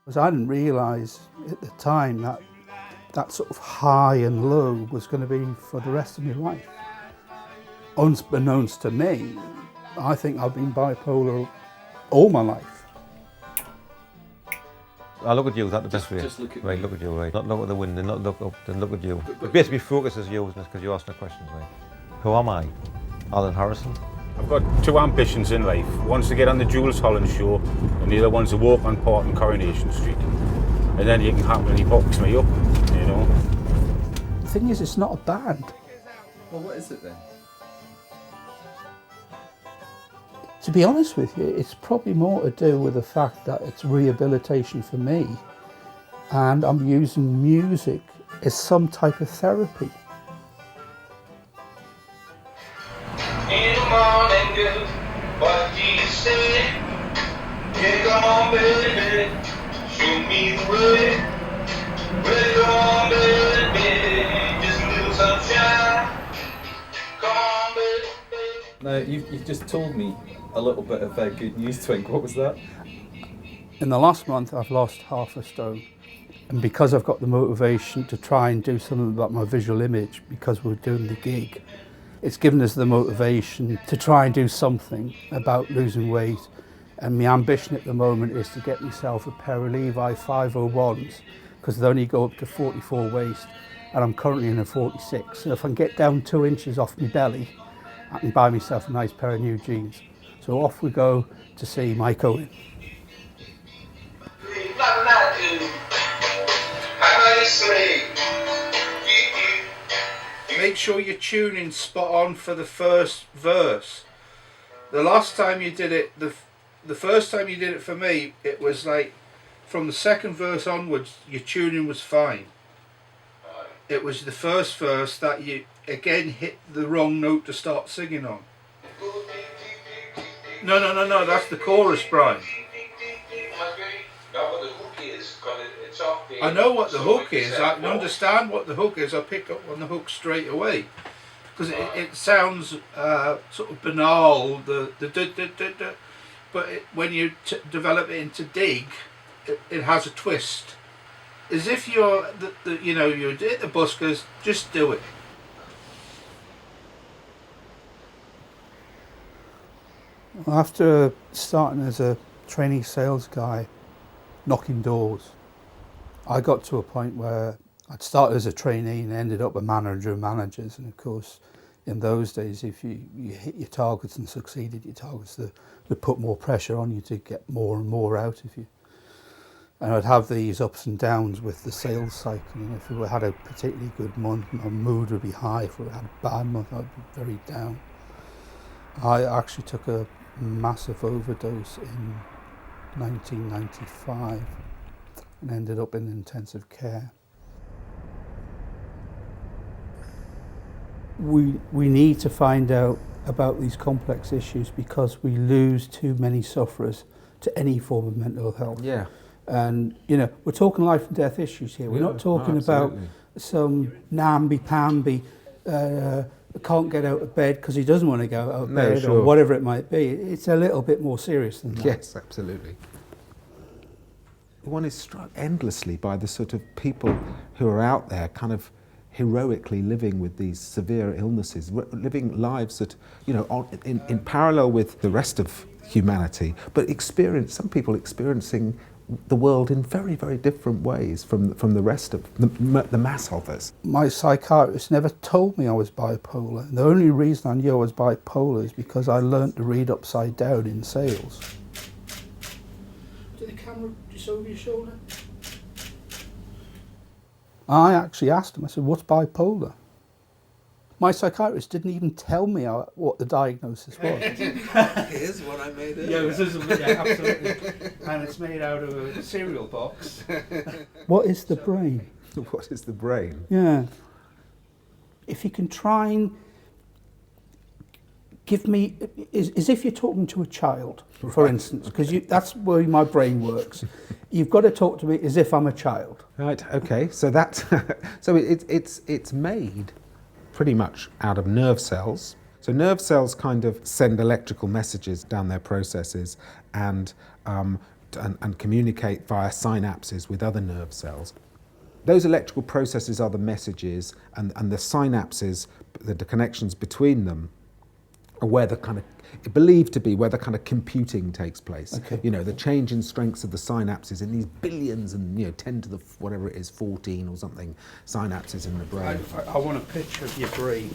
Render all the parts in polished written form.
Because I didn't realise at the time that that sort of high and low was going to be for the rest of my life. Unbeknownst to me, I think I've been bipolar all my life. I look at you, is that the best way? Just look at right, look at you, right. Not look at the wind, and not look up, then look at you. But basically focus as you, because you asked the questions, right? Who am I? Alan Harrison. I've got two ambitions in life. One's to get on the Jules Holland show, and the other one's to walk on part in Coronation Street. And then you can happily box me up, you know. The thing is, it's not a band. Well, what is it then? To be honest with you, it's probably more to do with the fact that it's rehabilitation for me, and I'm using music as some type of therapy. In the morning, girl, what do you say? Get on, baby, show me the way. Get on, baby, just a little sunshine. Come on, baby. No, you've just told me a little bit of good news, Twink. What was that? In the last month, I've lost half a stone. And because I've got the motivation to try and do something about my visual image, because we're doing the gig, it's given us the motivation to try and do something about losing weight. And my ambition at the moment is to get myself a pair of Levi 501s, because they only go up to 44 waist, and I'm currently in a 46. So if I can get down 2 inches off my belly, I can buy myself a nice pair of new jeans. So off we go to see Mike Owen. Make sure you're tuning spot on for the first verse. The last time you did it, the first time you did it for me, it was like from the second verse onwards, your tuning was fine. It was the first verse that you again hit the wrong note to start singing on. No, that's the chorus, Brian. I know what the hook is, I can understand what the hook is, I pick up on the hook straight away. Because it sounds sort of banal, the but when you develop it into dig, it has a twist. As if you're, you're at the buskers, just do it. After starting as a trainee sales guy, knocking doors, I got to a point where I'd started as a trainee and ended up a manager of managers. And of course, in those days, if you hit your targets and succeeded your targets, they put more pressure on you to get more and more out of you. And I'd have these ups and downs with the sales cycle. And if we had a particularly good month, my mood would be high. If we had a bad month, I'd be very down. I actually took a massive overdose in 1995 and ended up in intensive care. We need to find out about these complex issues because we lose too many sufferers to any form of mental health. Yeah. And, we're talking life and death issues here. We're not talking about some namby-pamby, can't get out of bed because he doesn't want to go out of bed or whatever it might be. It's a little bit more serious than that. Yes, absolutely. One is struck endlessly by the sort of people who are out there kind of heroically living with these severe illnesses, living lives that, in parallel with the rest of humanity, but some people experiencing the world in very, very different ways from the rest of the mass of us. My psychiatrist never told me I was bipolar. The only reason I knew I was bipolar is because I learnt to read upside down in sales. Did the camera just over your shoulder? I actually asked him, I said, what's bipolar? My psychiatrist didn't even tell me what the diagnosis was. Here's what I made it. Yeah, absolutely. And it's made out of a cereal box. What is the brain? What is the brain? Yeah. If you can try and give me, as if you're talking to a child, for instance, because that's where my brain works. You've got to talk to me as if I'm a child. Right, okay, so it's made pretty much out of nerve cells. So nerve cells kind of send electrical messages down their processes and and communicate via synapses with other nerve cells. Those electrical processes are the messages, and the synapses, the connections between them, are where the kind of, believed to be where the kind of computing takes place. Okay. You know, the change in strengths of the synapses in these billions and, 10 to the whatever it is, 14 or something synapses in the brain. I want a picture of your brain.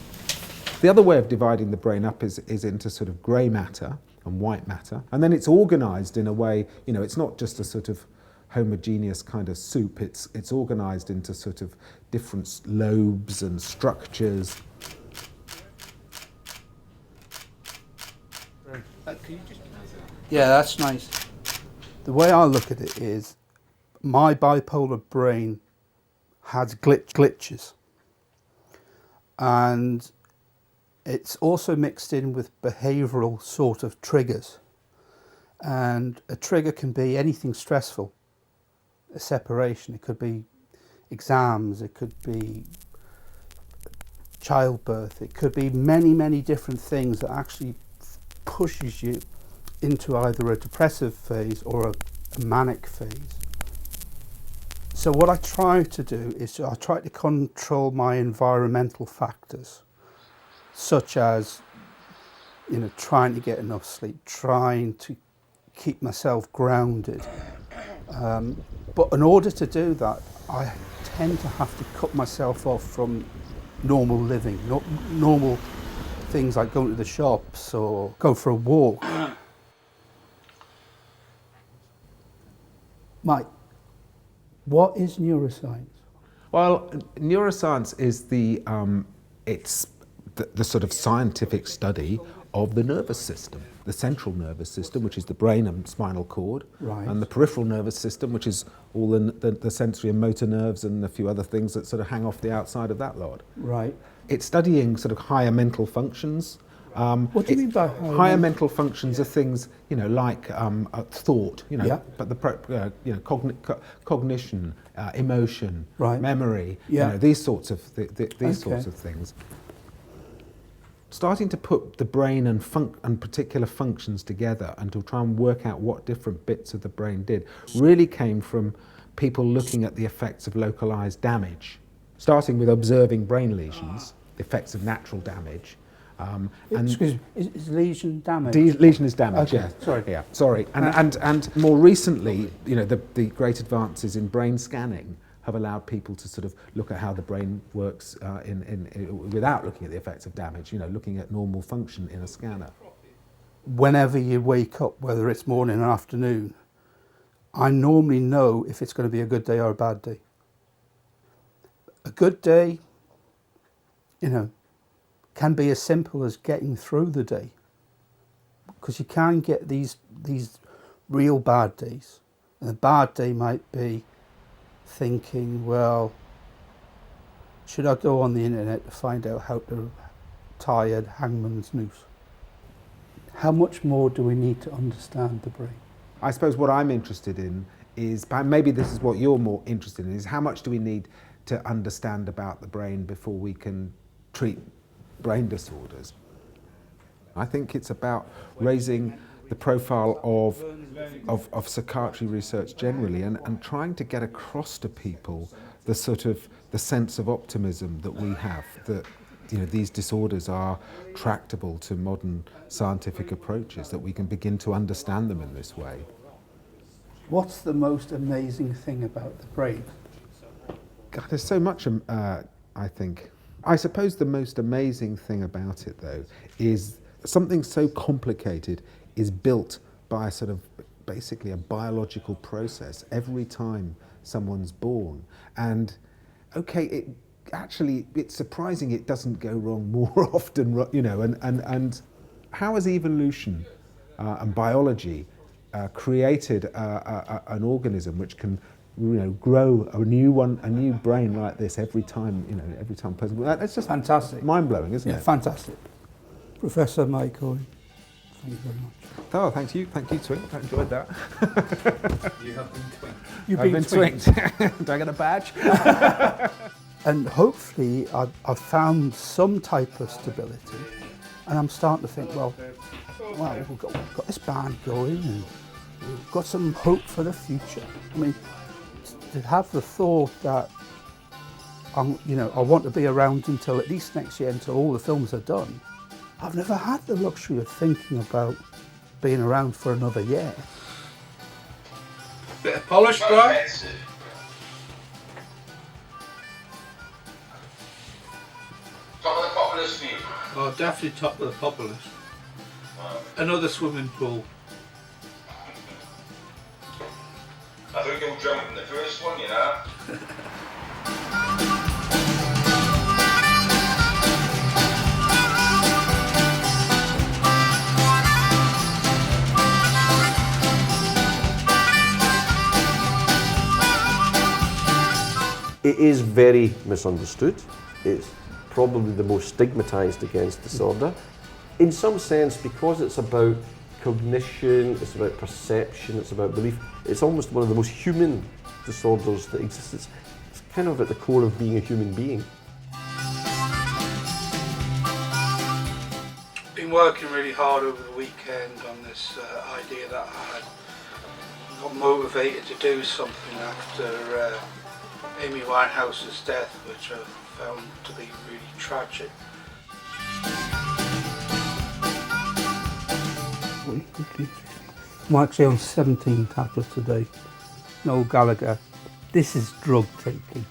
The other way of dividing the brain up is into sort of grey matter and white matter, and then it's organised in a way, it's not just a sort of homogeneous kind of soup, it's organised into sort of different lobes and structures. Yeah, that's nice. The way I look at it is, my bipolar brain has glitches, and it's also mixed in with behavioural sort of triggers, and a trigger can be anything stressful, a separation, it could be exams, it could be childbirth, it could be many different things that actually pushes you into either a depressive phase or a manic phase. So what I try to do is I try to control my environmental factors, such as trying to get enough sleep, trying to keep myself grounded. But in order to do that, I tend to have to cut myself off from normal living, normal things like going to the shops or go for a walk. Mike, what is neuroscience? Well, neuroscience is the sort of scientific study of the nervous system, the central nervous system, which is the brain and spinal cord, Right. and the peripheral nervous system, which is all the sensory and motor nerves and a few other things that sort of hang off the outside of that lot. Right. It's studying sort of higher mental functions. What do you mean by higher mental functions? Are things like thought, Yeah. but cognition, emotion, Right. memory, Yeah. these sorts of sorts of things. Starting to put the brain and particular functions together and to try and work out what different bits of the brain did really came from people looking at the effects of localized damage, starting with observing brain lesions, the effects of natural damage. Excuse me, is lesion damage? Lesion is damage, Okay, yeah. sorry. Yeah, sorry. And more recently, the great advances in brain scanning have allowed people to sort of look at how the brain works without looking at the effects of damage, looking at normal function in a scanner. Whenever you wake up, whether it's morning or afternoon, I normally know if it's going to be a good day or a bad day. A good day, can be as simple as getting through the day, because you can get these real bad days, and a bad day might be thinking, well, should I go on the internet to find out how to tie a hangman's noose? How much more do we need to understand the brain? I suppose what I'm interested in is, maybe this is what you're more interested in, is how much do we need to understand about the brain before we can treat brain disorders? I think it's about raising the profile of psychiatry research generally and trying to get across to people the sense of optimism that we have, that these disorders are tractable to modern scientific approaches, that we can begin to understand them in this way. What's the most amazing thing about the brain? God, there's so much, I think. I suppose the most amazing thing about it, though, is something so complicated is built by a sort of basically a biological process every time someone's born. And okay, it's surprising it doesn't go wrong more often, and how has evolution and biology created an organism which can grow a new brain like this every time a person. That's just Fantastic. mind-blowing, isn't it? Fantastic. Professor Mike Owen, thank you very much. Oh, thank you, Twink. I enjoyed that. You have been twinked. You've I've been been twinked. twinked. Do I get a badge? And hopefully I've found some type of stability, and I'm starting to think, well, we've got this band going, and got some hope for the future. I mean, to have the thought that I want to be around until at least next year, until all the films are done. I've never had the luxury of thinking about being around for another year. Bit of polish, right? Top of the populous view. Oh, definitely top of the populace. Another swimming pool. I think you'll jump in the first one, you know. It is very misunderstood. It's probably the most stigmatised against disorder. In some sense, because it's about cognition, it's about perception, it's about belief, it's almost one of the most human disorders that exists. It's kind of at the core of being a human being. Been working really hard over the weekend on this idea that I had. Got motivated to do something after Amy Winehouse's death, which I found to be really tragic. I'm actually on 17 tablets a day. No Gallagher. This is drug taking.